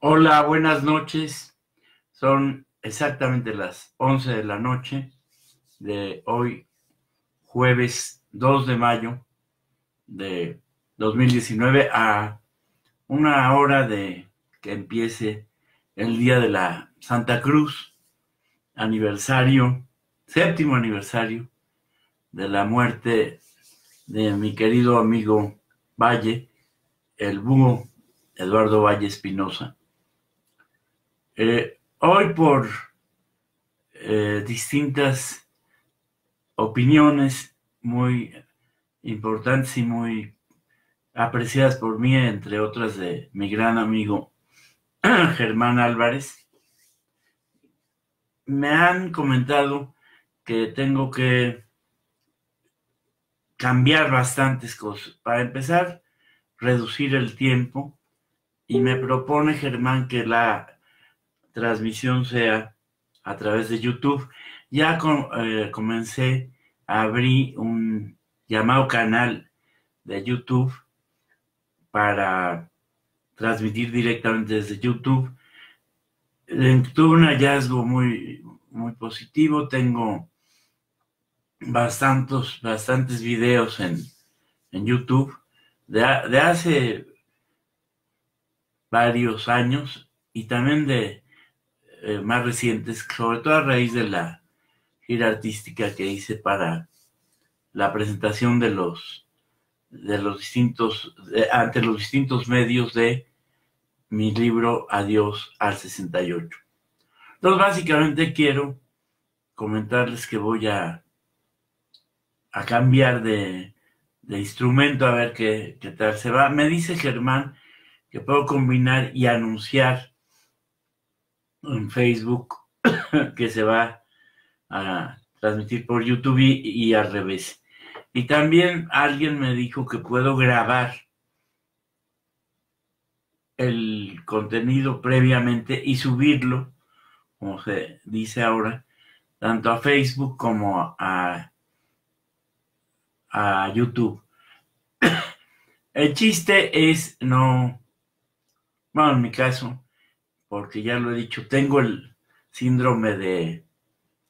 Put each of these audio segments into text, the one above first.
Hola, buenas noches. Son exactamente las 11 de la noche de hoy, jueves 2 de mayo de 2019, a una hora de que empiece el día de la Santa Cruz, aniversario, séptimo aniversario de la muerte de mi querido amigo Valle, el búho Eduardo Valle Espinosa. Hoy por distintas opiniones muy importantes y muy apreciadas por mí, entre otras de mi gran amigo Germán Álvarez, me han comentado que tengo que cambiar bastantes cosas. Para empezar, reducir el tiempo, y me propone Germán que la transmisión sea a través de YouTube. Ya comencé a abrir un llamado canal de YouTube para transmitir directamente desde YouTube. Tuve un hallazgo muy positivo. Tengo bastantes videos en YouTube de hace varios años y también de más recientes, sobre todo a raíz de la gira artística que hice para la presentación ante los distintos medios de mi libro Adiós al 68. Entonces, básicamente quiero comentarles que voy a cambiar de instrumento, a ver qué tal se va. Me dice Germán que puedo combinar y anunciar en Facebook que se va a transmitir por YouTube y al revés. Y también alguien me dijo que puedo grabar el contenido previamente y subirlo, como se dice ahora, tanto a Facebook como a YouTube. El chiste es no, bueno, en mi caso, porque ya lo he dicho, tengo el síndrome de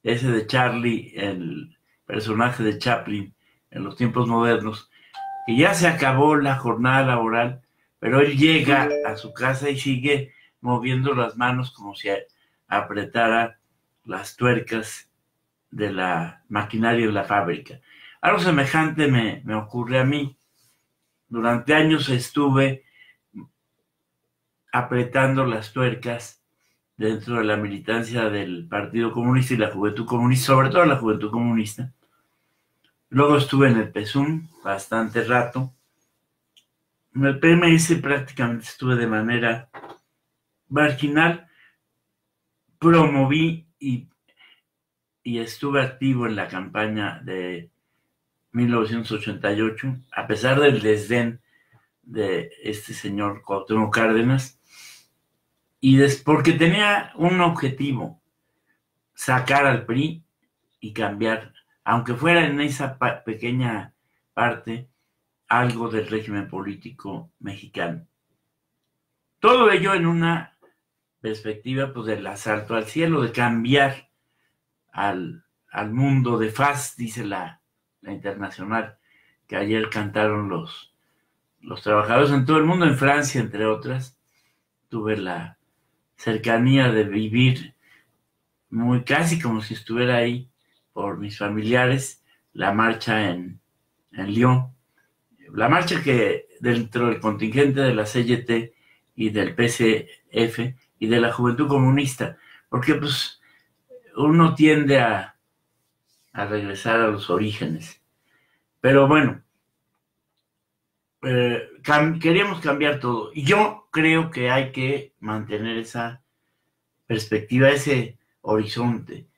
ese de Charlie, el personaje de Chaplin en los tiempos modernos, que ya se acabó la jornada laboral, pero él llega a su casa y sigue moviendo las manos como si apretara las tuercas de la maquinaria de la fábrica. Algo semejante me ocurre a mí. Durante años estuve apretando las tuercas dentro de la militancia del Partido Comunista y la Juventud Comunista, sobre todo la Juventud Comunista. Luego estuve en el PSUM bastante rato. En el PMS prácticamente estuve de manera marginal. Promoví y estuve activo en la campaña de 1988, a pesar del desdén de este señor Cuauhtémoc Cárdenas, porque tenía un objetivo: sacar al PRI y cambiar, aunque fuera en esa pequeña parte, algo del régimen político mexicano. Todo ello en una perspectiva, pues, del asalto al cielo, de cambiar al mundo de faz, dice la internacional, que ayer cantaron los trabajadores en todo el mundo, en Francia, entre otras. Tuve la cercanía de vivir muy casi como si estuviera ahí por mis familiares, la marcha en Lyon, la marcha que dentro del contingente de la CGT y del PCF y de la Juventud Comunista, porque pues uno tiende a regresar a los orígenes. Pero bueno, queríamos cambiar todo. Y yo creo que hay que mantener esa perspectiva, ese horizonte,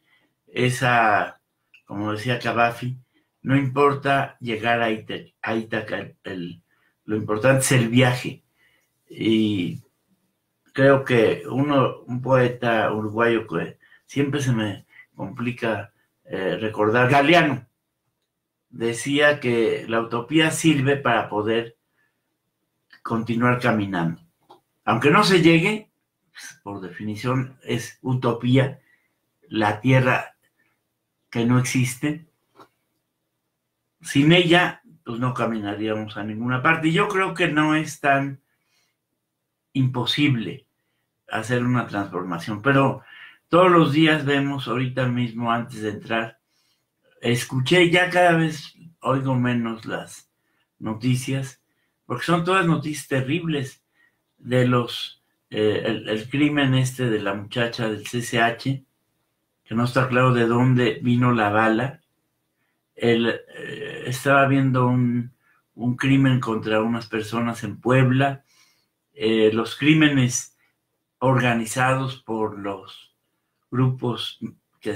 esa, como decía Gaddafi, no importa llegar a Ítaca, lo importante es el viaje. Y creo que un poeta uruguayo que siempre se me complica recordar, Galeano, decía que la utopía sirve para poder continuar caminando. Aunque no se llegue, pues, por definición es utopía, la tierra que no existe. Sin ella, pues no caminaríamos a ninguna parte. Y yo creo que no es tan imposible hacer una transformación, pero todos los días vemos, ahorita mismo antes de entrar, escuché, ya cada vez oigo menos las noticias, porque son todas noticias terribles de el crimen de la muchacha del CCH, que no está claro de dónde vino la bala. Estaba viendo un crimen contra unas personas en Puebla, los crímenes organizados por los grupos que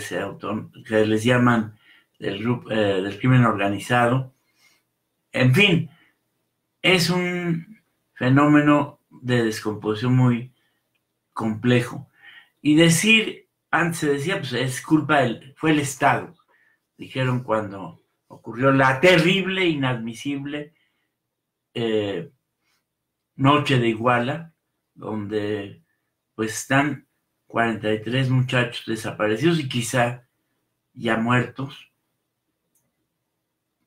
les llaman del crimen organizado. En fin, es un fenómeno de descomposición muy complejo. Y antes se decía, pues es culpa fue el Estado. Dijeron cuando ocurrió la terrible, inadmisible noche de Iguala, donde pues están 43 muchachos desaparecidos y quizá ya muertos,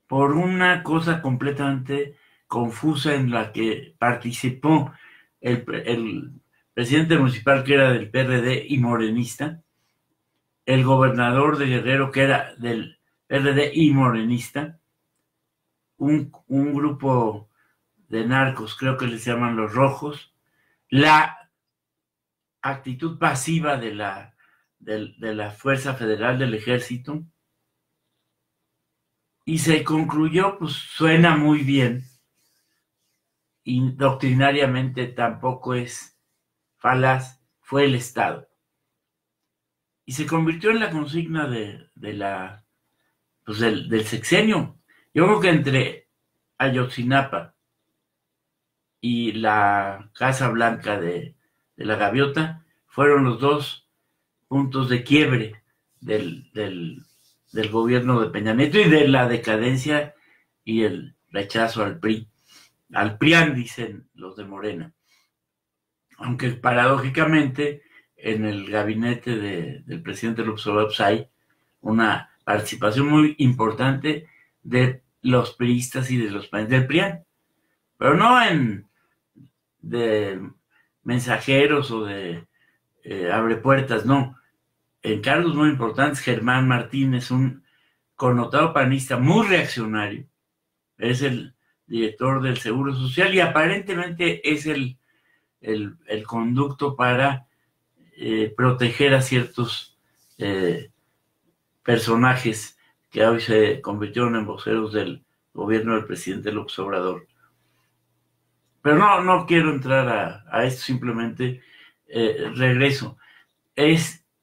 por una cosa completamente confusa en la que participó el presidente municipal, que era del PRD y morenista, el gobernador de Guerrero, que era del PRD y morenista, un grupo de narcos, creo que les llaman los rojos, la actitud pasiva de la Fuerza Federal del Ejército, y se concluyó, pues suena muy bien, y doctrinariamente tampoco es falaz, fue el Estado. Y se convirtió en la consigna del sexenio. Yo creo que entre Ayotzinapa y la Casa Blanca de la Gaviota fueron los dos puntos de quiebre del gobierno de Peña Nieto y de la decadencia y el rechazo al PRI. Al PRIAN, dicen los de Morena. Aunque paradójicamente en el gabinete del presidente López Obrador hay una participación muy importante de los priistas y de los del PRIAN, pero no de mensajeros o de abre puertas, no. En cargos muy importantes, Germán Martínez, un connotado panista muy reaccionario, es el director del Seguro Social y aparentemente es el conducto para proteger a ciertos personajes que hoy se convirtieron en voceros del gobierno del presidente López Obrador. Pero no quiero entrar a esto, simplemente regreso.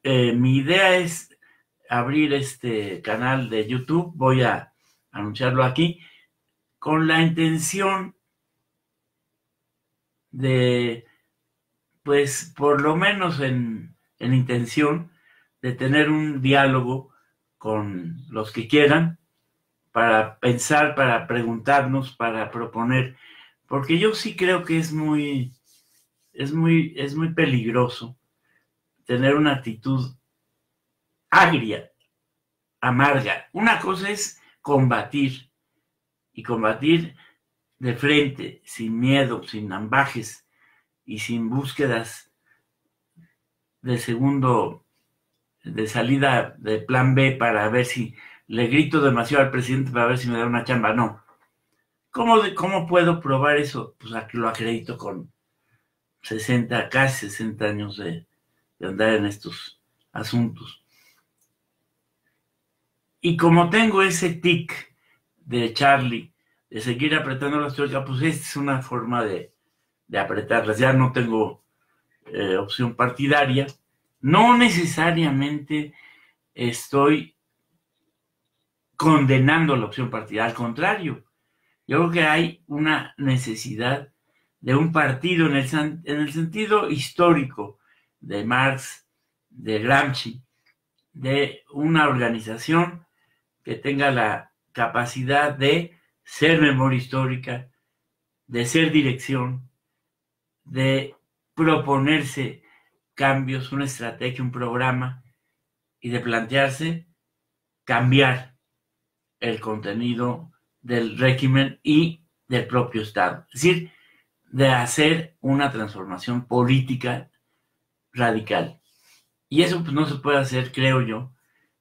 Mi idea es abrir este canal de YouTube, voy a anunciarlo aquí, con la intención de, pues por lo menos en intención, de tener un diálogo con los que quieran, para pensar, para preguntarnos, para proponer, porque yo sí creo que es muy peligroso tener una actitud agria, amarga. Una cosa es combatir, y combatir de frente, sin miedo, sin ambajes y sin búsquedas de salida de plan B para ver si le grito demasiado al presidente para ver si me da una chamba. No. ¿Cómo puedo probar eso? Pues lo acredito con casi 60 años de andar en estos asuntos. Y como tengo ese tic de Charlie, de seguir apretando las tuercas, pues esta es una forma de apretarlas. Ya no tengo opción partidaria. No necesariamente estoy condenando la opción partidaria, al contrario. Yo creo que hay una necesidad de un partido en el sentido histórico de Marx, de Gramsci, de una organización que tenga la capacidad de ser memoria histórica, de ser dirección, de proponerse cambios, una estrategia, un programa, y de plantearse cambiar el contenido del régimen y del propio Estado. Es decir, de hacer una transformación política radical. Y eso pues, no se puede hacer, creo yo,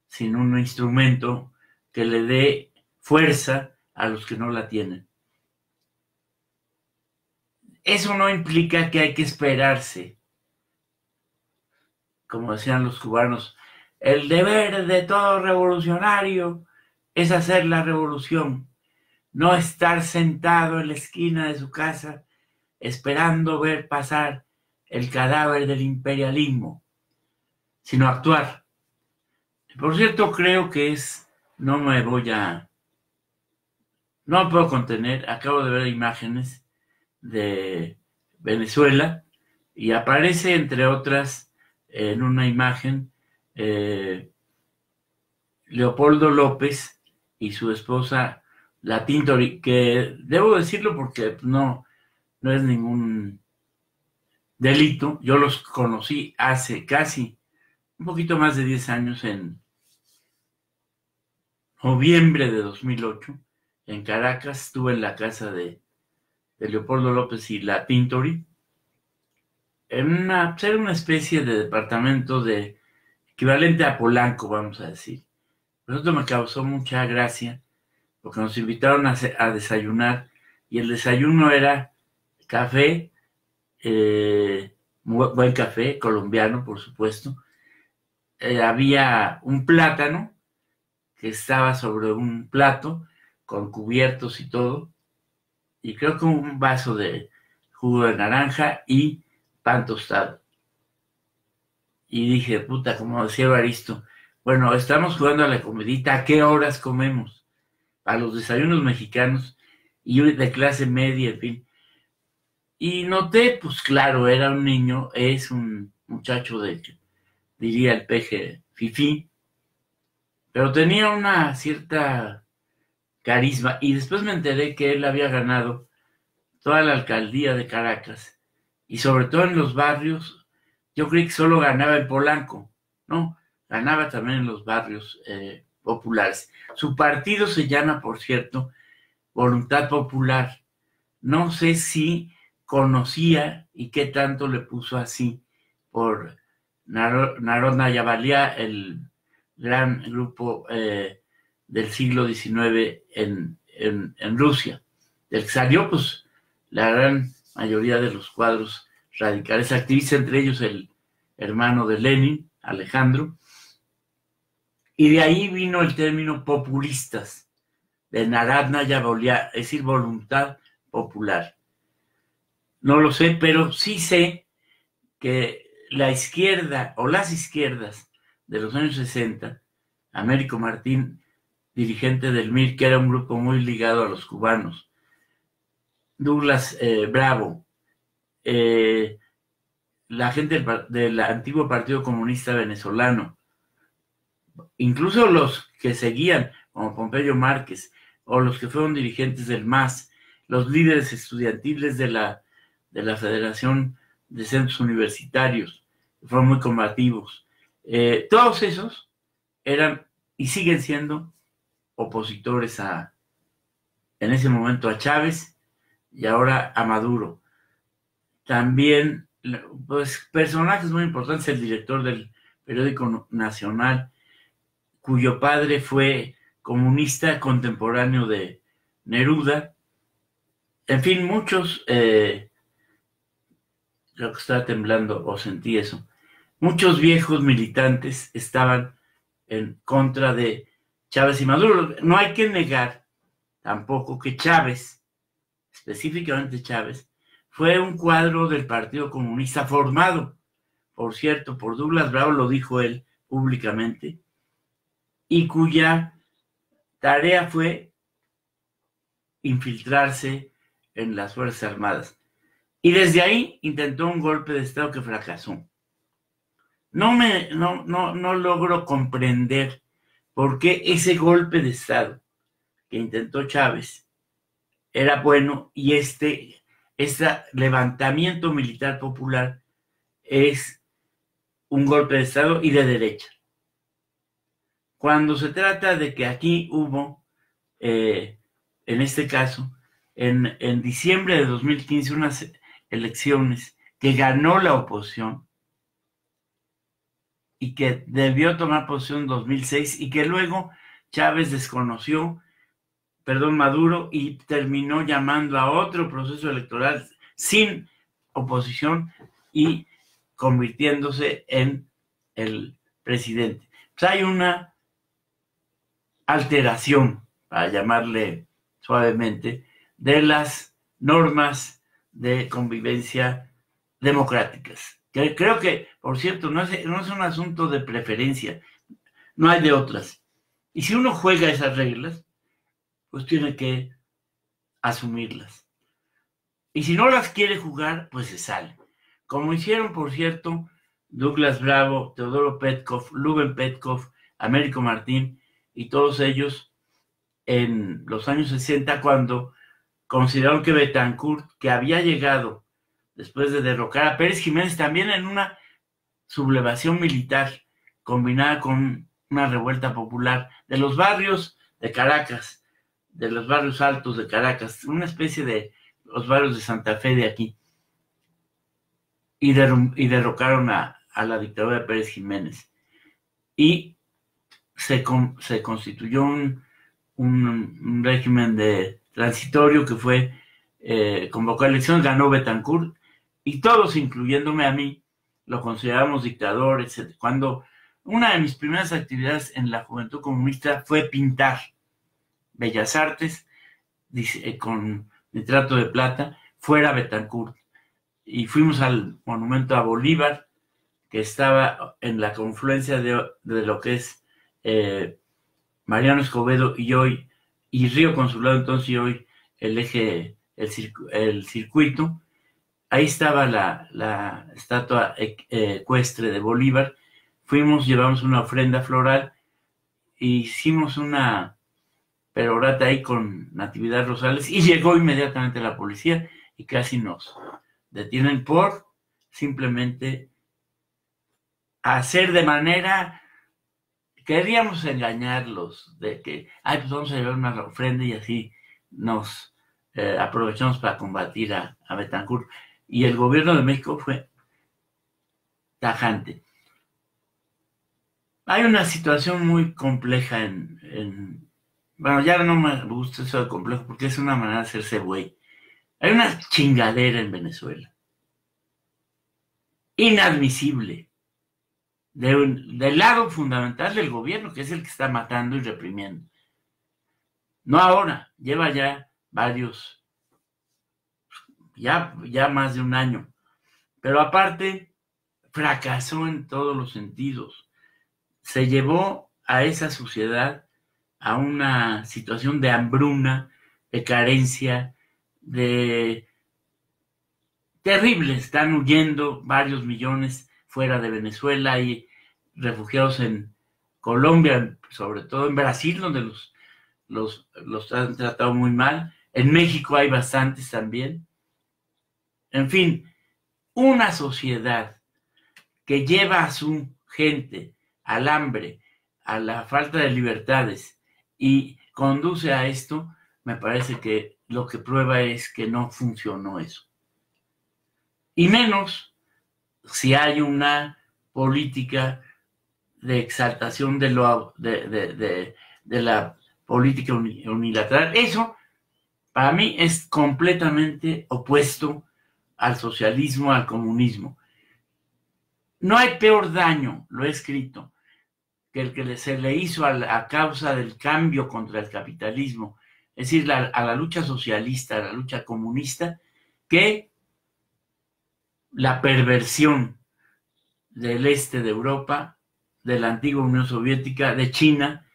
sin un instrumento que le dé fuerza a los que no la tienen. Eso no implica que hay que esperarse, como decían los cubanos, el deber de todo revolucionario es hacer la revolución, no estar sentado en la esquina de su casa esperando ver pasar el cadáver del imperialismo, sino actuar. Por cierto, creo que no me puedo contener, acabo de ver imágenes de Venezuela y aparece, entre otras, en una imagen, Leopoldo López y su esposa, la Tintori, que debo decirlo porque no es ningún delito. Yo los conocí hace casi un poquito más de 10 años, en noviembre de 2008, en Caracas. Estuve en la casa de Leopoldo López y la Tintori, en una especie de departamento equivalente a Polanco, vamos a decir. Pero esto me causó mucha gracia, porque nos invitaron a desayunar, y el desayuno era café, buen café, colombiano, por supuesto. Había un plátano que estaba sobre un plato, con cubiertos y todo, y creo que un vaso de jugo de naranja y pan tostado. Y dije, puta, como decía Evaristo, bueno, estamos jugando a la comidita, ¿a qué horas comemos? A los desayunos mexicanos, y de clase media, en fin. Y noté, pues claro, era un niño, es un muchacho diría el peje fifí, pero tenía una cierta carisma, y después me enteré que él había ganado toda la alcaldía de Caracas, y sobre todo en los barrios. Yo creí que solo ganaba en Polanco, no, ganaba también en los barrios populares. Su partido se llama, por cierto, Voluntad Popular. No sé si conocía y qué tanto le puso así por Narodna Yavalía, el gran grupo del siglo XIX en Rusia, del que salió pues la gran mayoría de los cuadros radicales activistas, entre ellos el hermano de Lenin, Alejandro, y de ahí vino el término populistas, de Narodna Yavalía, es decir, voluntad popular. No lo sé, pero sí sé que la izquierda o las izquierdas de los años 60, Américo Martín, dirigente del MIR, que era un grupo muy ligado a los cubanos, Douglas Bravo, la gente del antiguo Partido Comunista Venezolano, incluso los que seguían, como Pompeyo Márquez, o los que fueron dirigentes del MAS, los líderes estudiantiles de la Federación de Centros Universitarios, que fueron muy combativos. Todos esos eran y siguen siendo opositores en ese momento a Chávez y ahora a Maduro. También, pues, personajes muy importantes, el director del periódico Nacional, cuyo padre fue comunista contemporáneo de Neruda. En fin, muchos, creo que estaba temblando o sentí eso, muchos viejos militantes estaban en contra de Chávez y Maduro. No hay que negar tampoco que Chávez, específicamente Chávez, fue un cuadro del Partido Comunista formado, por cierto, por Douglas Bravo, lo dijo él públicamente, y cuya tarea fue infiltrarse en las Fuerzas Armadas. Y desde ahí intentó un golpe de Estado que fracasó. No logro comprender por qué ese golpe de Estado que intentó Chávez era bueno y este levantamiento militar popular es un golpe de Estado y de derecha. Cuando se trata de que aquí hubo, en este caso, en diciembre de 2015, unas elecciones que ganó la oposición y que debió tomar posición en 2006 y que luego Chávez desconoció, Maduro, y terminó llamando a otro proceso electoral sin oposición y convirtiéndose en el presidente. Pues hay una alteración, para llamarle suavemente, de las normas de convivencia democráticas. Que creo que, por cierto, no es un asunto de preferencia, no hay de otras. Y si uno juega esas reglas, pues tiene que asumirlas. Y si no las quiere jugar, pues se sale. Como hicieron, por cierto, Douglas Bravo, Teodoro Petkov, Luben Petkov, Américo Martín y todos ellos en los años 60, cuando consideraron que Betancourt, que había llegado después de derrocar a Pérez Jiménez, también en una sublevación militar combinada con una revuelta popular de los barrios de Caracas, de los barrios altos de Caracas, una especie de los barrios de Santa Fe de aquí, y derrocaron a la dictadura de Pérez Jiménez. Y se constituyó un régimen transitorio que fue convocó a elecciones, ganó Betancourt, y todos, incluyéndome a mí, lo consideramos dictador, etc. Cuando una de mis primeras actividades en la Juventud Comunista fue pintar Bellas Artes con nitrato de plata, fuera Betancourt. Y fuimos al monumento a Bolívar, que estaba en la confluencia de lo que es Mariano Escobedo y hoy, y Río Consulado entonces, y hoy el eje, el circuito. Ahí estaba la estatua ecuestre de Bolívar. Fuimos, llevamos una ofrenda floral, e hicimos una perorata ahí con Natividad Rosales, y llegó inmediatamente la policía y casi nos detienen por simplemente hacer de manera, queríamos engañarlos, de que, pues vamos a llevar una ofrenda y así nos aprovechamos para combatir a Betancourt. Y el gobierno de México fue tajante. Hay una situación muy compleja bueno, ya no me gusta eso de complejo porque es una manera de hacerse güey. Hay una chingadera en Venezuela. Inadmisible. Del lado fundamental del gobierno, que es el que está matando y reprimiendo. No ahora, lleva ya varios, ya más de un año. Pero aparte, fracasó en todos los sentidos. Se llevó a esa sociedad a una situación de hambruna, de carencia, terrible. Están huyendo varios millones fuera de Venezuela y refugiados en Colombia, sobre todo en Brasil, donde los han tratado muy mal. En México hay bastantes también. En fin, una sociedad que lleva a su gente al hambre, a la falta de libertades y conduce a esto, me parece que lo que prueba es que no funcionó eso. Y menos si hay una política de exaltación de la política unilateral. Eso, para mí, es completamente opuesto al socialismo, al comunismo. No hay peor daño, lo he escrito, que el que se le hizo a causa del cambio contra el capitalismo, es decir, a la lucha socialista, a la lucha comunista, que la perversión del este de Europa, de la antigua Unión Soviética, de China,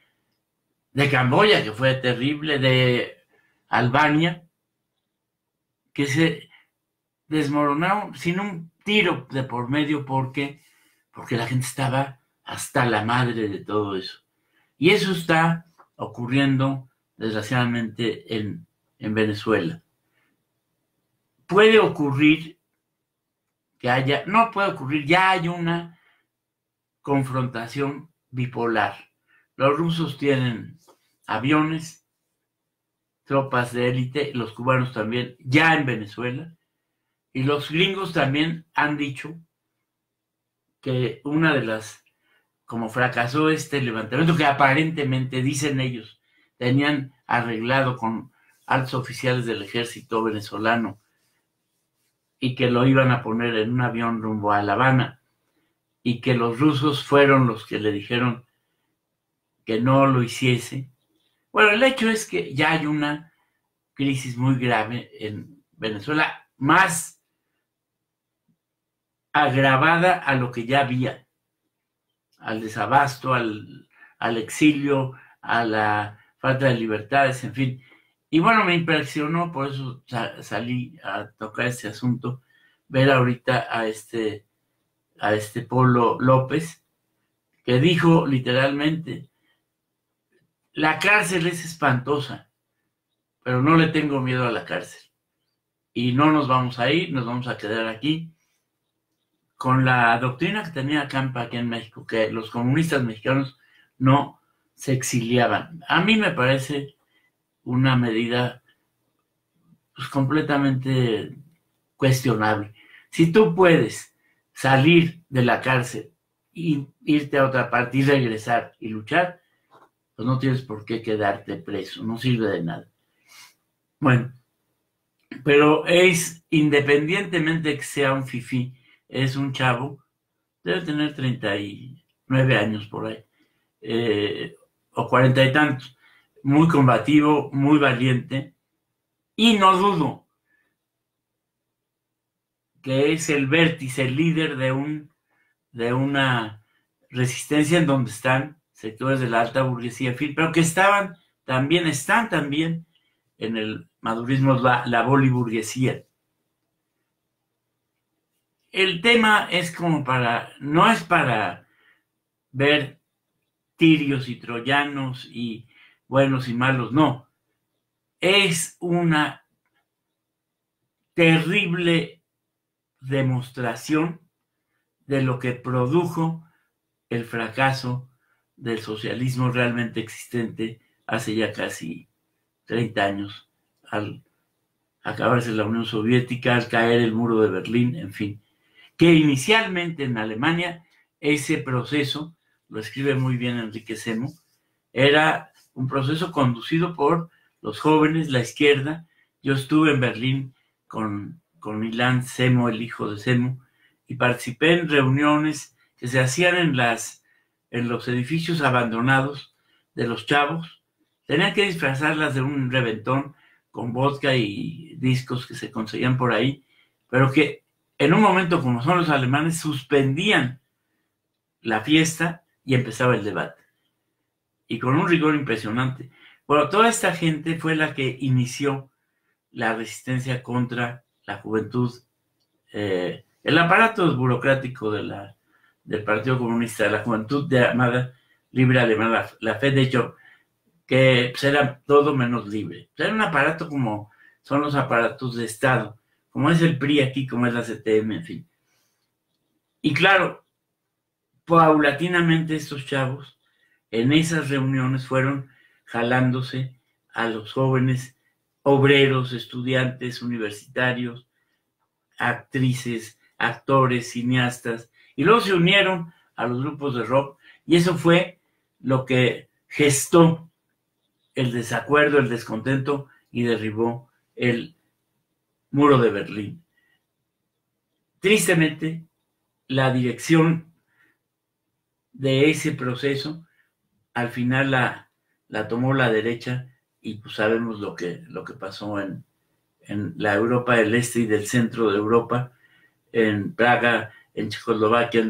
de Camboya, que fue terrible, de Albania, que se desmoronaron sin un tiro de por medio porque la gente estaba hasta la madre de todo eso. Y eso está ocurriendo, desgraciadamente, en Venezuela. Puede ocurrir que no puede ocurrir, ya hay una confrontación bipolar. Los rusos tienen aviones, tropas de élite, los cubanos también, ya en Venezuela, y los gringos también han dicho que una de las, como fracasó este levantamiento, que aparentemente, dicen ellos, tenían arreglado con altos oficiales del ejército venezolano y que lo iban a poner en un avión rumbo a La Habana, y que los rusos fueron los que le dijeron que no lo hiciese. Bueno, el hecho es que ya hay una crisis muy grave en Venezuela, más agravada a lo que ya había, al desabasto, al exilio, a la falta de libertades, en fin. Y bueno, me impresionó, por eso salí a tocar este asunto, ver ahorita a este Polo López, que dijo literalmente: la cárcel es espantosa, pero no le tengo miedo a la cárcel. Y no nos vamos a ir, nos vamos a quedar aquí. Con la doctrina que tenía Campa aquí en México, que los comunistas mexicanos no se exiliaban. A mí me parece una medida pues completamente cuestionable. Si tú puedes salir de la cárcel y irte a otra parte y regresar y luchar, pues no tienes por qué quedarte preso, no sirve de nada. Bueno, pero es, independientemente que sea un fifí, es un chavo, debe tener 39 años por ahí, o 40 y tantos, muy combativo, muy valiente, y no dudo que es el vértice, el líder de una resistencia en donde están sectores de la alta burguesía, en fin, pero que están también en el madurismo, la boliburguesía. El tema es como no es para ver tirios y troyanos y buenos y malos, no. Es una terrible demostración de lo que produjo el fracaso del socialismo realmente existente hace ya casi 30 años, al acabarse la Unión Soviética, al caer el muro de Berlín, en fin. Que inicialmente en Alemania ese proceso, lo escribe muy bien Enrique Semo, era un proceso conducido por los jóvenes, la izquierda. Yo estuve en Berlín con Ilan Semo, el hijo de Semo, y participé en reuniones que se hacían en los edificios abandonados de los chavos. Tenían que disfrazarlas de un reventón con vodka y discos que se conseguían por ahí, pero que en un momento, como son los alemanes, suspendían la fiesta y empezaba el debate. Y con un rigor impresionante. Bueno, toda esta gente fue la que inició la resistencia contra la juventud, el aparato burocrático del Partido Comunista, de la juventud llamada libre alemana, la FDJ, que pues, era todo menos libre. Era un aparato como son los aparatos de Estado, como es el PRI aquí, como es la CTM, en fin. Y claro, paulatinamente estos chavos en esas reuniones fueron jalándose a los jóvenes obreros, estudiantes, universitarios, actrices, actores, cineastas, y luego se unieron a los grupos de rock, y eso fue lo que gestó el desacuerdo, el descontento, y derribó el muro de Berlín. Tristemente, la dirección de ese proceso al final la tomó la derecha, y pues sabemos lo que pasó en la Europa del Este y del centro de Europa, en Praga, en Checoslovaquia,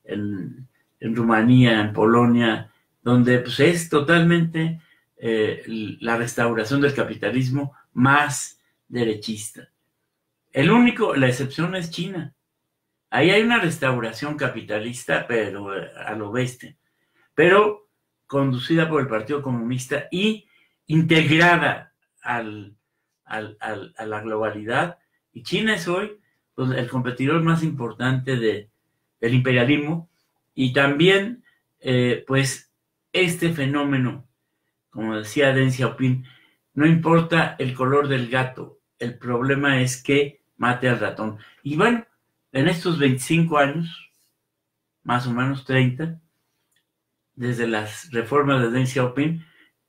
en Rumanía, en Polonia, donde pues es totalmente la restauración del capitalismo más derechista. La excepción es China. Ahí hay una restauración capitalista, pero a lo bestia. Pero conducida por el Partido Comunista y integrada a la globalidad. Y China es hoy pues, el competidor más importante del imperialismo, Y también, pues, este fenómeno, como decía Deng Xiaoping, no importa el color del gato, el problema es que mate al ratón. Y bueno, en estos 25 años, más o menos 30, desde las reformas de Deng Xiaoping,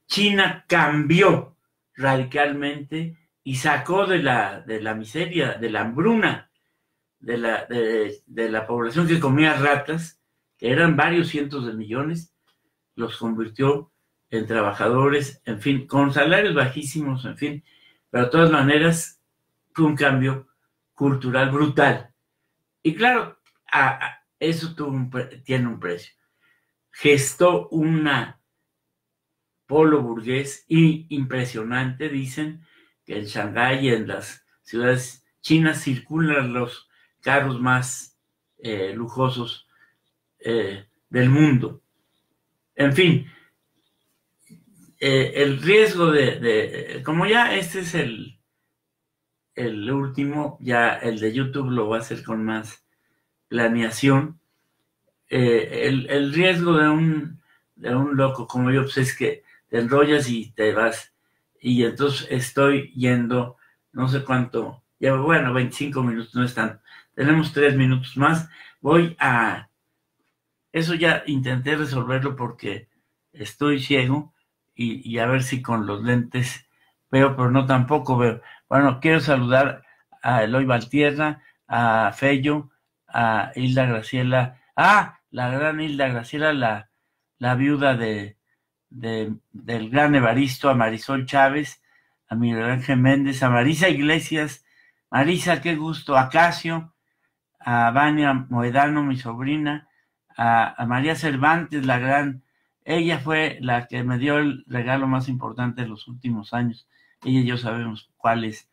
China cambió radicalmente y sacó de la miseria, de la hambruna, de la población que comía ratas, que eran varios cientos de millones, los convirtió en trabajadores, en fin, con salarios bajísimos, en fin, pero de todas maneras fue un cambio cultural brutal. Y claro, eso tiene un precio. Gestó una polo burgués impresionante. Dicen que en Shanghái y en las ciudades chinas circulan los carros más lujosos del mundo. En fin, el riesgo como ya este es el último, ya el de YouTube lo voy a hacer con más planeación. El riesgo de un loco como yo, pues es que te enrollas y te vas. Y entonces estoy yendo, no sé cuánto, ya bueno, 25 minutos, no están. Tenemos 3 minutos más. Eso ya intenté resolverlo porque estoy ciego y a ver si con los lentes veo, pero no tampoco veo. Bueno, quiero saludar a Eloy Valtierra, a Fello, a Hilda Graciela. La gran Hilda Graciela, la viuda del gran Evaristo, a Marisol Chávez, a Miguel Ángel Méndez, a Marisa Iglesias. Marisa, qué gusto. A Casio, a Vania Moedano, mi sobrina, a María Cervantes, la gran. Ella fue la que me dio el regalo más importante de los últimos años. Ella y yo sabemos cuál es.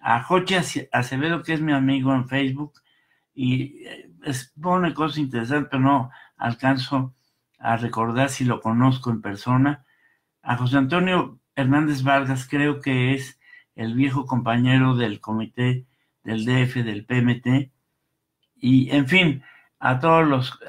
A Joche Acevedo, que es mi amigo en Facebook, y pone cosas interesantes, pero no alcanzo a recordar si lo conozco en persona. A José Antonio Hernández Vargas, creo que es el viejo compañero del comité del DF, del PMT, y en fin, a todos los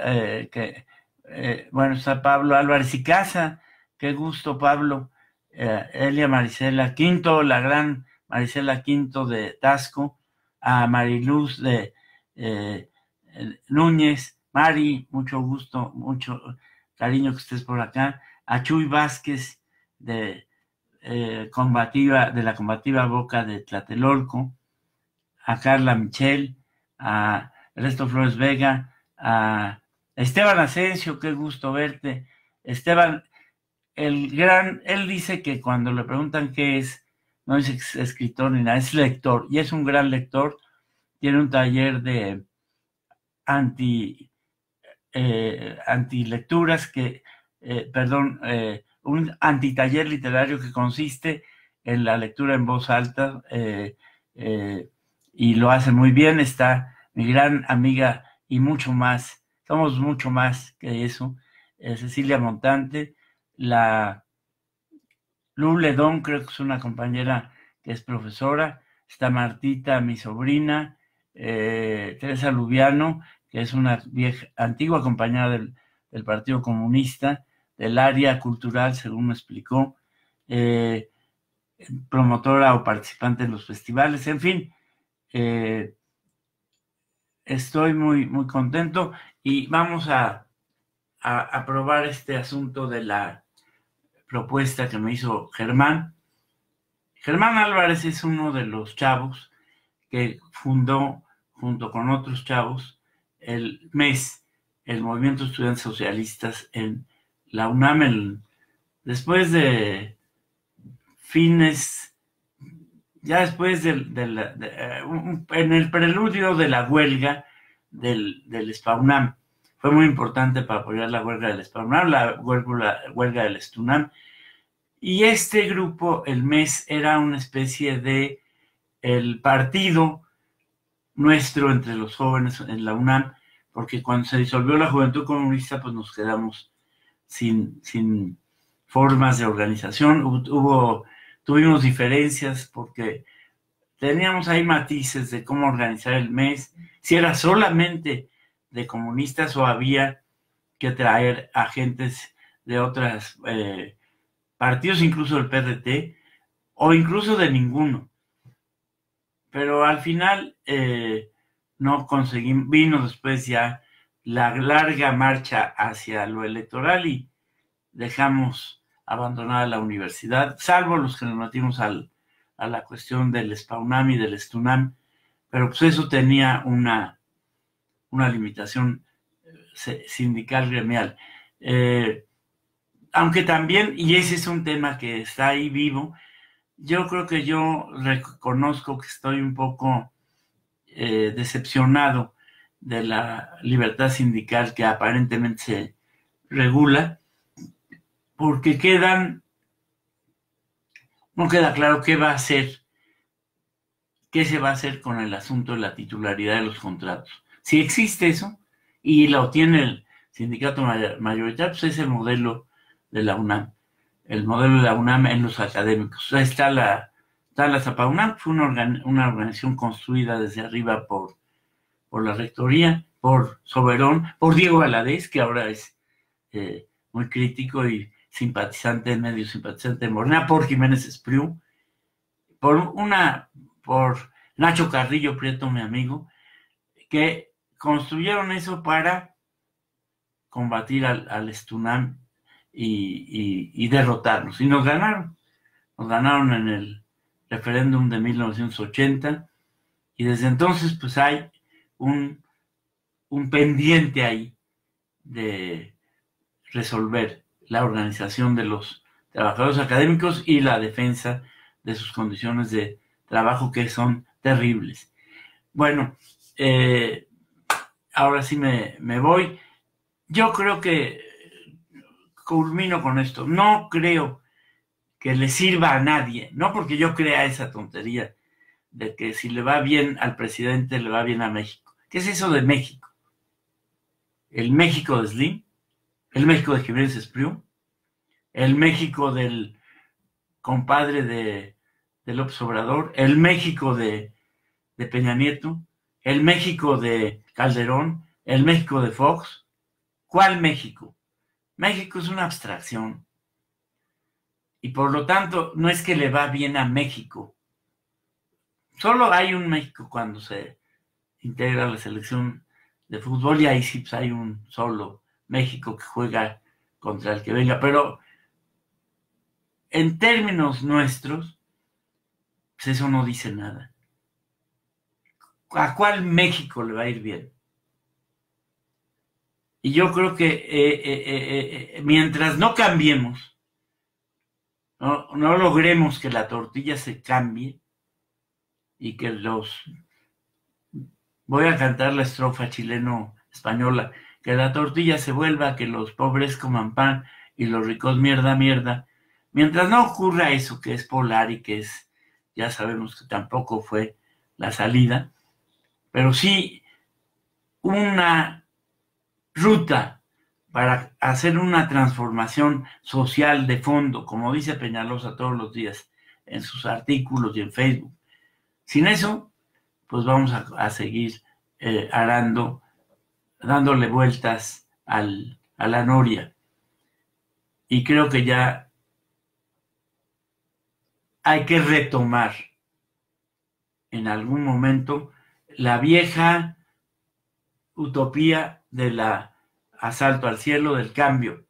bueno, está Pablo Álvarez y Casa, qué gusto, Pablo. Elia Marisela Quinto, la gran Marisela Quinto de Tasco, a Mariluz de Núñez. Mari, mucho gusto, mucho cariño que estés por acá. A Chuy Vázquez de la combativa Boca de Tlatelolco, a Carla Michel, a Ernesto Flores Vega, a Esteban Asensio, qué gusto verte. Esteban, él dice que cuando le preguntan qué es, no es escritor ni nada, es lector, y es un gran lector. Tiene un taller de antilecturas un antitaller literario que consiste en la lectura en voz alta, y lo hace muy bien. Está mi gran amiga y mucho más, somos mucho más que eso, Cecilia Montante, la Lu Ledón, creo que es una compañera que es profesora. Está Martita, mi sobrina, Teresa Lubiano, que es una antigua compañera del Partido Comunista, del área cultural, según me explicó, promotora o participante en los festivales, en fin. Estoy muy, muy contento y vamos a probar este asunto de la propuesta que me hizo Germán. Germán Álvarez es uno de los chavos que fundó, junto con otros chavos, el MES, el Movimiento de Estudiantes Socialistas, en la UNAM, después de fines, ya después en el preludio de la huelga del SPAUNAM. Fue muy importante para apoyar la huelga del SPAUNAM, la huelga del STUNAM. Y este grupo, el MES, era una especie de el partido nuestro entre los jóvenes en la UNAM, porque cuando se disolvió la Juventud Comunista, pues nos quedamos sin formas de organización. Tuvimos diferencias porque teníamos ahí matices de cómo organizar el MES, si era solamente de comunistas o había que traer agentes de otros partidos, incluso del PRT, o incluso de ninguno. Pero al final no conseguimos, vino después ya la larga marcha hacia lo electoral y dejamos abandonada la universidad, salvo los que nos metimos a la cuestión del SPAUNAM y del STUNAM, pero pues eso tenía una limitación sindical gremial. Aunque también, y ese es un tema que está ahí vivo, yo creo que yo reconozco que estoy un poco decepcionado de la libertad sindical que aparentemente se regula, porque no queda claro qué va a hacer, qué se va a hacer con el asunto de la titularidad de los contratos. Si existe eso, y lo tiene el sindicato mayoritario, pues es el modelo de la UNAM. El modelo de la UNAM en los académicos. Está la ZAPAUNAM, fue una organización construida desde arriba por la rectoría, por Soberón, por Diego Valadez, que ahora es muy crítico y simpatizante, medio simpatizante de Morena, por Jiménez Espriu, por Nacho Carrillo Prieto, mi amigo, que construyeron eso para combatir al STUNAM y derrotarnos. Y nos ganaron. Nos ganaron en el referéndum de 1980 y desde entonces pues hay un pendiente ahí de resolver la organización de los trabajadores académicos y la defensa de sus condiciones de trabajo, que son terribles. Bueno, ahora sí me voy. Yo creo que culmino con esto. No creo que le sirva a nadie, no porque yo crea esa tontería de que si le va bien al presidente, le va bien a México. ¿Qué es eso de México? ¿El México de Slim? ¿El México de Jiménez Espriu? ¿El México del compadre de López Obrador? ¿El México de Peña Nieto? ¿El México de Calderón? ¿El México de Fox? ¿Cuál México? México es una abstracción. Y por lo tanto, no es que le va bien a México. Solo hay un México cuando se integra la selección de fútbol y ahí sí pues hay un solo México que juega contra el que venga. Pero en términos nuestros, pues eso no dice nada. ¿A cuál México le va a ir bien? Y yo creo que mientras no cambiemos, no logremos que la tortilla se cambie y que voy a cantar la estrofa chileno-española, que la tortilla se vuelva, que los pobres coman pan y los ricos mierda, mierda. Mientras no ocurra eso, que es polar y que ya sabemos que tampoco fue la salida, pero sí una ruta para hacer una transformación social de fondo, como dice Peñalosa todos los días en sus artículos y en Facebook. Sin eso, pues vamos a seguir dándole vueltas a la noria. Y creo que ya hay que retomar en algún momento la vieja utopía de la asalto al cielo, del cambio,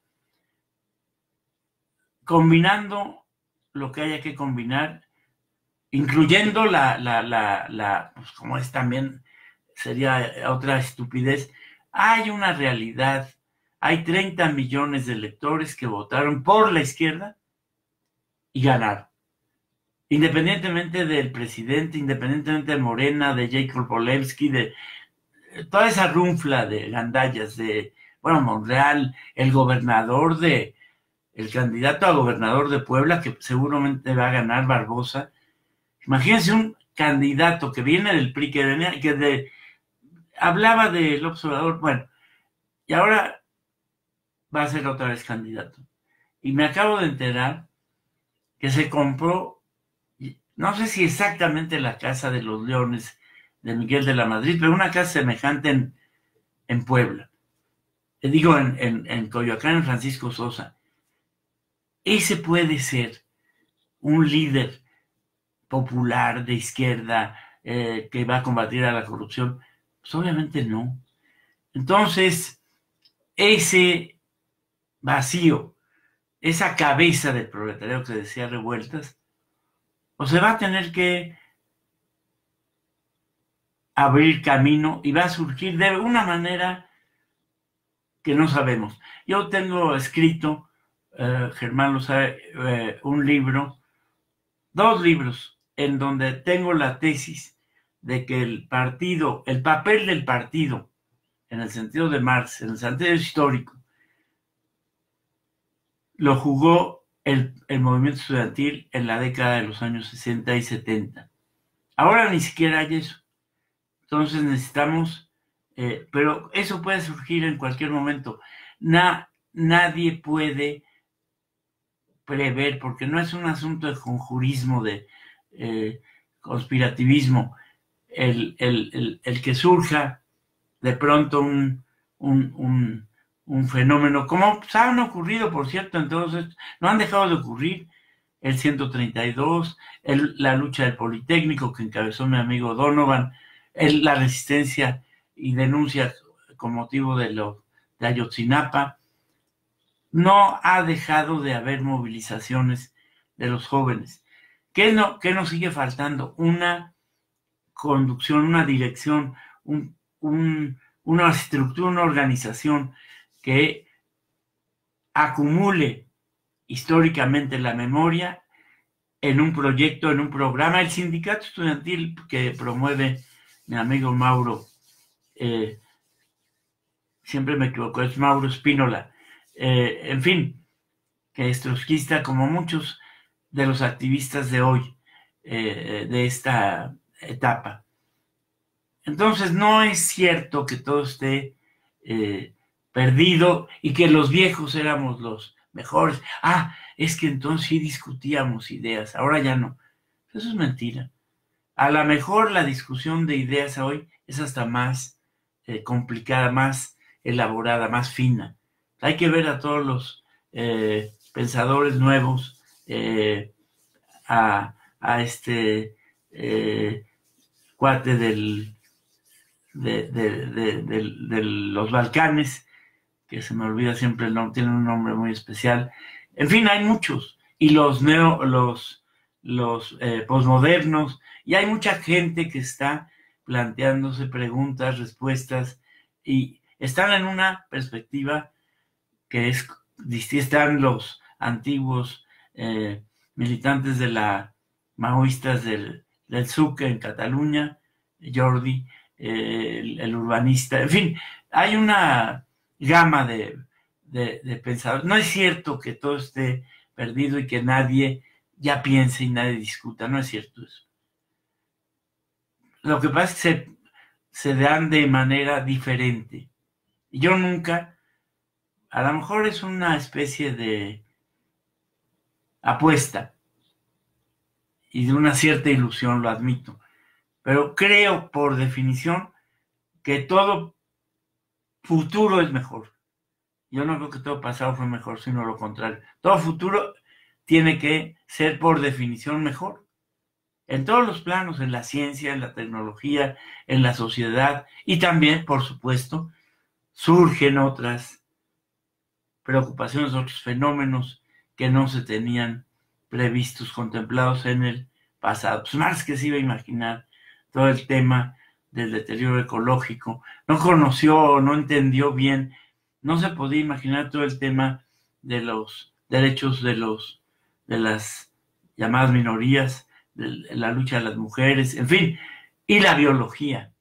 combinando lo que haya que combinar, incluyendo pues como es también, sería otra estupidez, hay una realidad, hay 30 millones de electores que votaron por la izquierda y ganaron. Independientemente del presidente, independientemente de Morena, de Jacob Polensky, de toda esa runfla de gandallas, Monreal, el candidato a gobernador de Puebla, que seguramente va a ganar, Barbosa. Imagínense un candidato que viene del PRI, hablaba de López Obrador, bueno, y ahora va a ser otra vez candidato. Y me acabo de enterar que se compró, no sé si exactamente la Casa de los Leones de Miguel de la Madrid, pero una casa semejante en Puebla. digo en Coyoacán, en Francisco Sosa, ese puede ser un líder popular de izquierda que va a combatir a la corrupción. Pues obviamente no. Entonces, ese vacío, esa cabeza del proletariado que decía Revueltas, o se va a tener que abrir camino y va a surgir de una manera que no sabemos. Yo tengo escrito, Germán lo sabe, un libro, 2 libros, en donde tengo la tesis de que el papel del partido, en el sentido de Marx, en el sentido histórico, lo jugó el movimiento estudiantil en la década de los años 60 y 70. Ahora ni siquiera hay eso. Entonces necesitamos, pero eso puede surgir en cualquier momento. Nadie puede prever, porque no es un asunto de conjurismo, de conspirativismo, el que surja de pronto un fenómeno, como han ocurrido, por cierto, entonces no han dejado de ocurrir el 132, la lucha del Politécnico que encabezó mi amigo Donovan, la resistencia y denuncia con motivo de Ayotzinapa. No ha dejado de haber movilizaciones de los jóvenes. ¿Qué nos sigue faltando? Una conducción, una dirección, una estructura, una organización que acumule históricamente la memoria en un proyecto, en un programa. El sindicato estudiantil que promueve mi amigo Mauro, siempre me equivoco, es Mauro Spínola, en fin, que es trotskista como muchos de los activistas de hoy, de esta etapa. Entonces no es cierto que todo esté perdido y que los viejos éramos los mejores. Es que entonces sí discutíamos ideas, ahora ya no. Eso es mentira. A lo mejor la discusión de ideas hoy es hasta más complicada, más elaborada, más fina. Hay que ver a todos los pensadores nuevos, a este cuate de los Balcanes, que se me olvida siempre el nombre, tiene un nombre muy especial. En fin, hay muchos. Y los posmodernos, y hay mucha gente que está planteándose preguntas, respuestas, y están en una perspectiva que es distinta. Están los antiguos militantes de la maoístas del Sucre en Cataluña, Jordi, el urbanista, en fin, hay una gama de pensadores. No es cierto que todo esté perdido y que nadie ya piense y nadie discuta, no es cierto eso. Lo que pasa es que se dan de manera diferente. Yo nunca, a lo mejor es una especie de apuesta y de una cierta ilusión, lo admito, pero creo por definición que todo futuro es mejor. Yo no creo que todo pasado fue mejor, sino lo contrario. Todo futuro tiene que ser por definición mejor. En todos los planos, en la ciencia, en la tecnología, en la sociedad, y también, por supuesto, surgen otras preocupaciones, otros fenómenos que no se tenían previstos, contemplados en el pasado. Pues Marx, que se iba a imaginar todo el tema del deterioro ecológico, no conoció, no entendió bien, no se podía imaginar todo el tema de los derechos de las llamadas minorías, de la lucha de las mujeres, en fin, y la biología.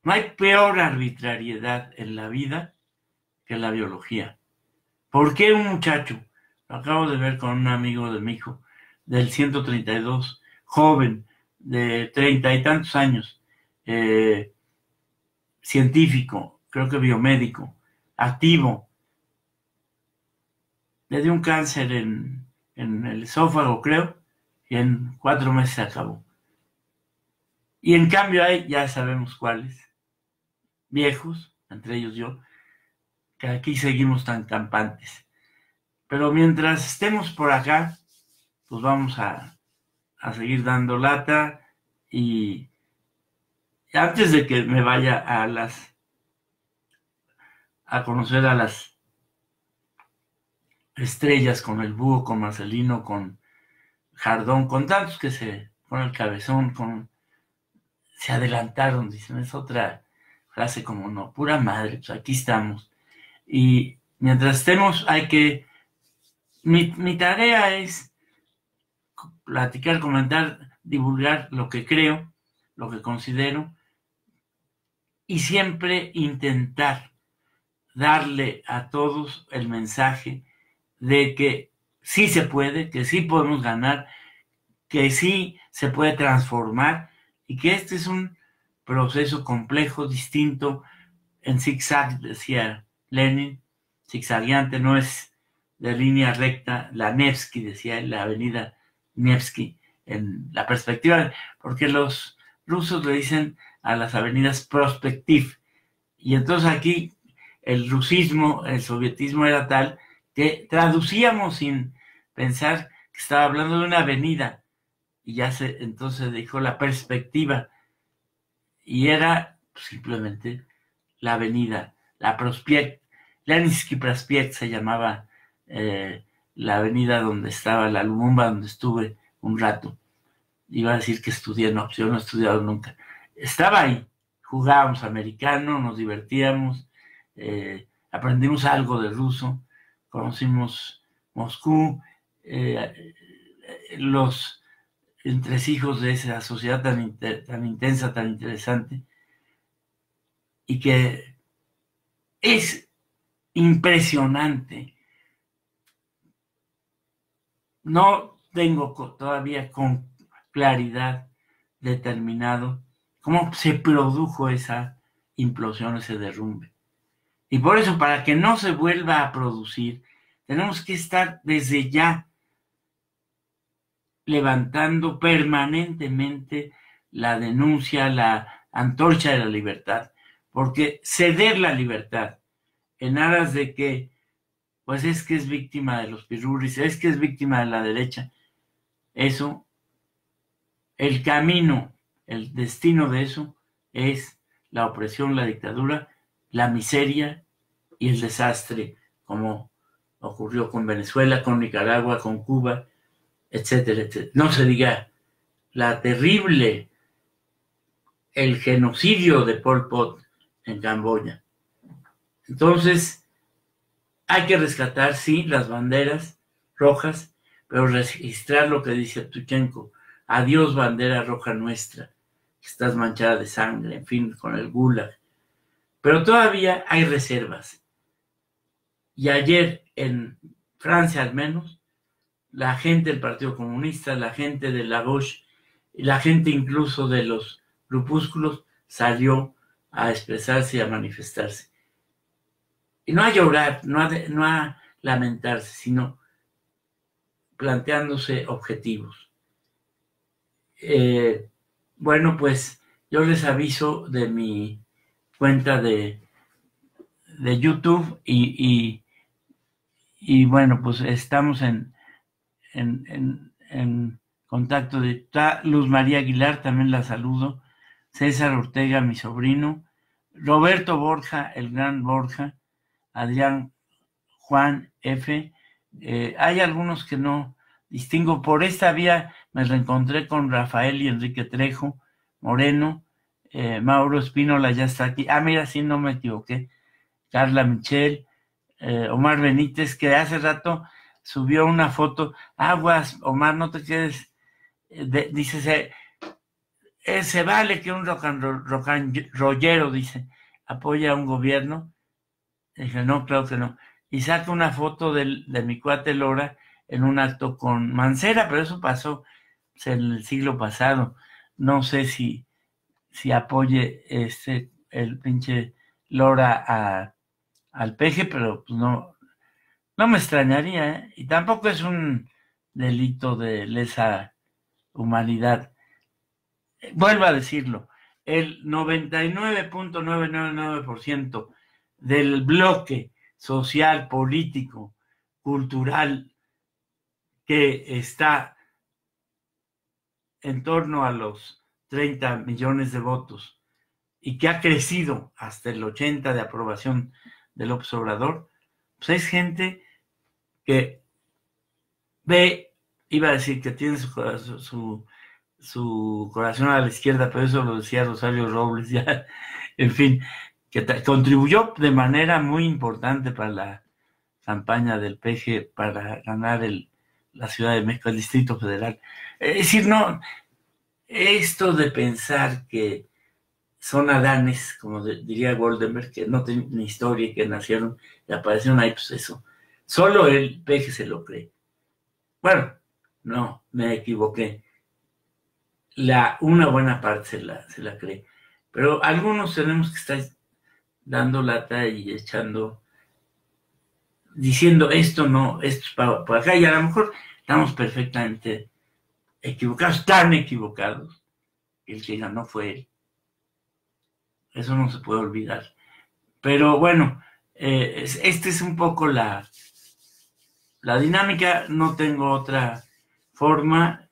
No hay peor arbitrariedad en la vida que la biología. ¿Por qué un muchacho, lo acabo de ver con un amigo de mi hijo, del 132, joven, de 30 y tantos años, científico, creo que biomédico, activo, le dio un cáncer en el esófago, creo, y en 4 meses se acabó? Y en cambio hay, ya sabemos cuáles, viejos, entre ellos yo, que aquí seguimos tan campantes. Pero mientras estemos por acá, pues vamos a seguir dando lata. Y antes de que me vaya a conocer a las estrellas, con el Búho, con Marcelino, con Jardón, con tantos con el Cabezón, se adelantaron, dicen, es otra frase como no, pura madre, pues aquí estamos. Y mientras estemos, mi tarea es platicar, comentar, divulgar lo que creo, lo que considero, y siempre intentar darle a todos el mensaje de que sí se puede, que sí podemos ganar, que sí se puede transformar y que este es un proceso complejo, distinto, en zigzag, decía Lenin, zigzagueante, no es de línea recta, la Nevsky, decía la avenida Nevsky, en la perspectiva, porque los rusos le dicen a las avenidas Prospectiv, y entonces aquí el rusismo, el sovietismo era tal que traducíamos sin pensar que estaba hablando de una avenida, y entonces dijo la perspectiva, y era simplemente la avenida, la Prospekt, Leninsky Prospekt se llamaba la avenida donde estaba la Lumumba, donde estuve un rato. Iba a decir que estudié, no, yo no he estudiado nunca. Estaba ahí, jugábamos americano, nos divertíamos, aprendimos algo de ruso, conocimos Moscú, los entresijos de esa sociedad tan intensa, tan interesante, y que es impresionante. No tengo todavía con claridad determinado cómo se produjo esa implosión, ese derrumbe. Y por eso, para que no se vuelva a producir, tenemos que estar desde ya levantando permanentemente la denuncia, la antorcha de la libertad, porque ceder la libertad en aras de que, pues es que es víctima de los pirurris, es que es víctima de la derecha, eso, el camino, el destino de eso es la opresión, la dictadura, la miseria y el desastre, como ocurrió con Venezuela, con Nicaragua, con Cuba, etcétera, etcétera. No se diga el genocidio de Pol Pot en Camboya. Entonces, hay que rescatar, sí, las banderas rojas, pero registrar lo que dice Tuchenko. Adiós, bandera roja nuestra, estás manchada de sangre, en fin, con el Gulag. Pero todavía hay reservas. Y ayer, en Francia al menos, la gente del Partido Comunista, la gente de la Gauche, la gente incluso de los grupúsculos salió a expresarse y a manifestarse. Y no a llorar, no a lamentarse, sino planteándose objetivos. Bueno, pues yo les aviso de mi cuenta de YouTube y bueno, pues estamos en contacto. Está Luz María Aguilar, también la saludo. César Ortega, mi sobrino. Roberto Borja, el gran Borja. Adrián Juan F. Hay algunos que no distingo. Por esta vía me reencontré con Rafael y Enrique Trejo, Moreno, Mauro Espínola ya está aquí. Mira, sí, no me equivoqué. Carla Michel, Omar Benítez, que hace rato subió una foto. Aguas, Omar, no te quedes. Dice, se vale que un rollero, dice, apoya a un gobierno. Dije, no, claro que no. Y saca una foto de mi cuate Lora en un acto con Mancera, pero eso pasó en el siglo pasado. No sé si apoye el pinche Lora al peje, pero pues no me extrañaría, ¿eh? Y tampoco es un delito de lesa humanidad. Vuelvo a decirlo, el 99.999% del bloque social, político, cultural, que está en torno a los 30 millones de votos y que ha crecido hasta el 80 de aprobación del López Obrador, pues es gente que ve, iba a decir que tiene su corazón a la izquierda, pero eso lo decía Rosario Robles, ya, en fin, que contribuyó de manera muy importante para la campaña del PG para ganar la Ciudad de México, el Distrito Federal. Es decir, no, esto de pensar que son Adanes, como diría Goldenberg, que no tienen historia y que nacieron y aparecieron ahí, pues eso. Solo el PG se lo cree. Bueno, no, me equivoqué. Una buena parte se la cree. Pero algunos tenemos que estar dando lata y diciendo esto no, esto es para acá, y a lo mejor estamos perfectamente equivocados, tan equivocados. El que ganó fue él. Eso no se puede olvidar. Pero bueno, esta es un poco la dinámica. No tengo otra forma.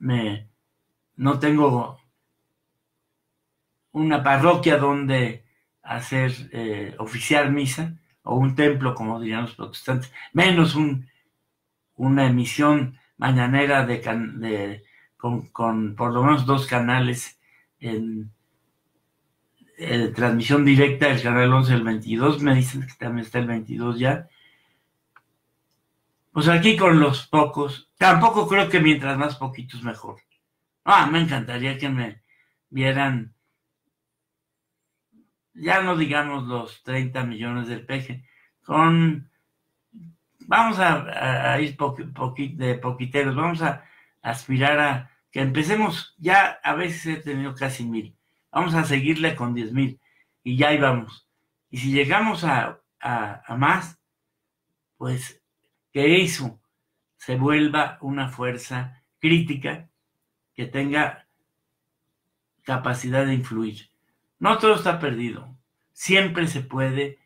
No tengo una parroquia donde hacer oficiar misa, o un templo, como dirían los protestantes, menos una emisión mañanera con por lo menos 2 canales en transmisión directa, el canal 11, el 22, me dicen que también está el 22 ya. Pues aquí con los pocos, tampoco creo que mientras más poquitos mejor. Me encantaría que me vieran, ya no digamos los 30 millones del peje, vamos a ir de poquiteros, vamos a aspirar a que empecemos, ya a veces he tenido casi 1,000, vamos a seguirle con 10,000 y ya íbamos. Y si llegamos a más, pues que eso se vuelva una fuerza crítica que tenga capacidad de influir. No todo está perdido, siempre se puede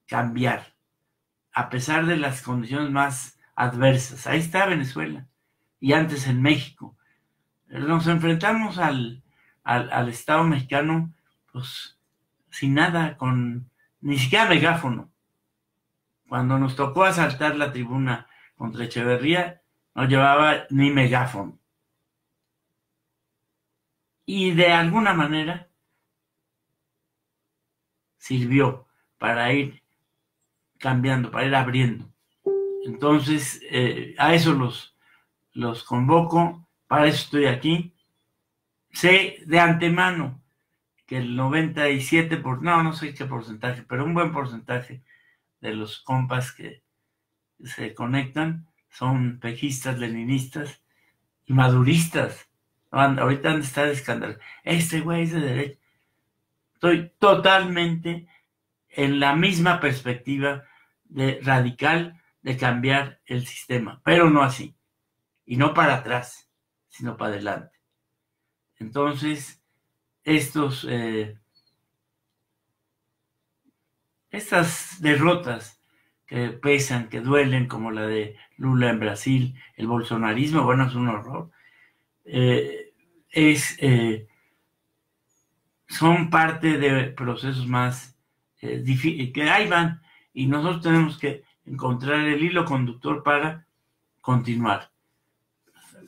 cambiar, a pesar de las condiciones más adversas. Ahí está Venezuela, y antes en México. Nos enfrentamos al Estado mexicano, pues, sin nada, ni siquiera megáfono. Cuando nos tocó asaltar la tribuna contra Echeverría, no llevaba ni megáfono. Y de alguna manera sirvió para ir cambiando, para ir abriendo. Entonces, a eso los convoco, para eso estoy aquí. Sé de antemano que el 97%, no sé qué porcentaje, pero un buen porcentaje de los compas que se conectan son pejistas, leninistas y maduristas. Ahorita han de estar escandalosos. Este güey es de derecha. Estoy totalmente en la misma perspectiva radical de cambiar el sistema, pero no así, y no para atrás, sino para adelante. Entonces, estas derrotas que pesan, que duelen, como la de Lula en Brasil, el bolsonarismo, bueno, es un horror, son parte de procesos más difíciles, que ahí van, y nosotros tenemos que encontrar el hilo conductor para continuar.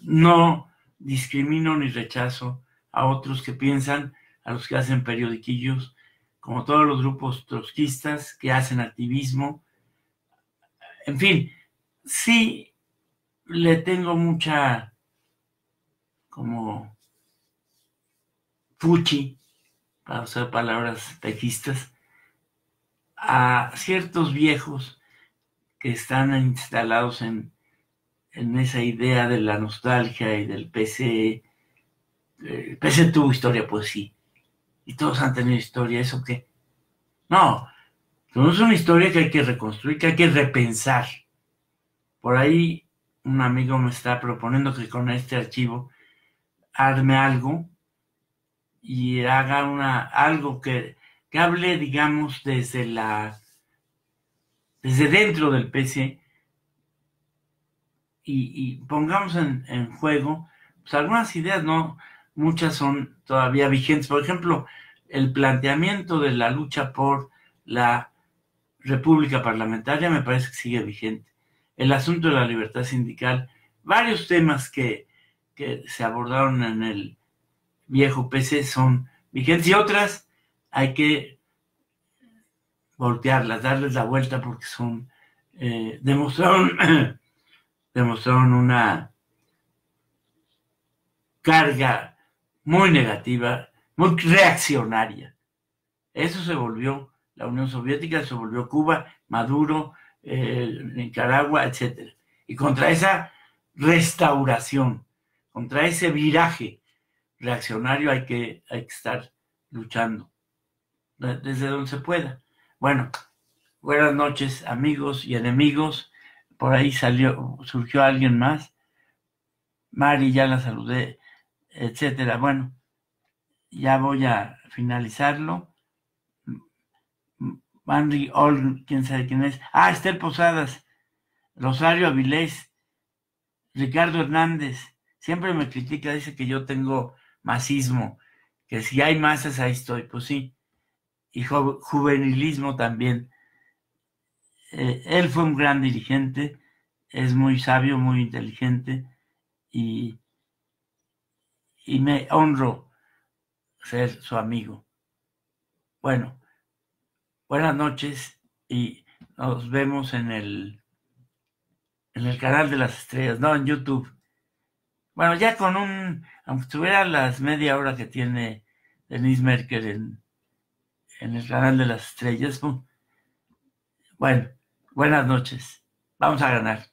No discrimino ni rechazo a otros que piensan, a los que hacen periodiquillos, como todos los grupos trotskistas que hacen activismo. En fin, sí le tengo mucha como fuchi, para usar palabras pejistas, a ciertos viejos que están instalados en esa idea de la nostalgia y del PC. El PC tuvo historia, pues sí, y todos han tenido historia. ¿Eso qué? No es una historia que hay que reconstruir, que hay que repensar. Por ahí un amigo me está proponiendo que con este archivo arme algo y haga algo que hable, digamos, desde la desde dentro del PC y pongamos en juego pues, algunas ideas, no muchas son todavía vigentes. Por ejemplo, el planteamiento de la lucha por la república parlamentaria me parece que sigue vigente. El asunto de la libertad sindical, varios temas que se abordaron en el viejo PC son vigentes y otras hay que voltearlas, darles la vuelta porque son demostraron una carga muy negativa, muy reaccionaria. Eso se volvió la Unión Soviética, se volvió Cuba, Maduro, Nicaragua, etc. Y contra esa restauración, contra ese viraje reaccionario hay que estar luchando desde donde se pueda. Bueno, buenas noches, amigos y enemigos. Por ahí surgió alguien más. Mari, ya la saludé, etcétera. Bueno, ya voy a finalizarlo. Henry Olm, quién sabe quién es. Esther Posadas, Rosario Avilés, Ricardo Hernández. Siempre me critica, dice que yo tengo masismo, que si hay masas ahí estoy. Pues sí. Y juvenilismo también. Él fue un gran dirigente, es muy sabio, muy inteligente y me honro ser su amigo. Bueno, buenas noches y nos vemos en el canal de las estrellas, no en YouTube. Bueno, ya aunque estuviera las media hora que tiene Denise Merker en el canal de las estrellas, bueno, buenas noches, vamos a ganar.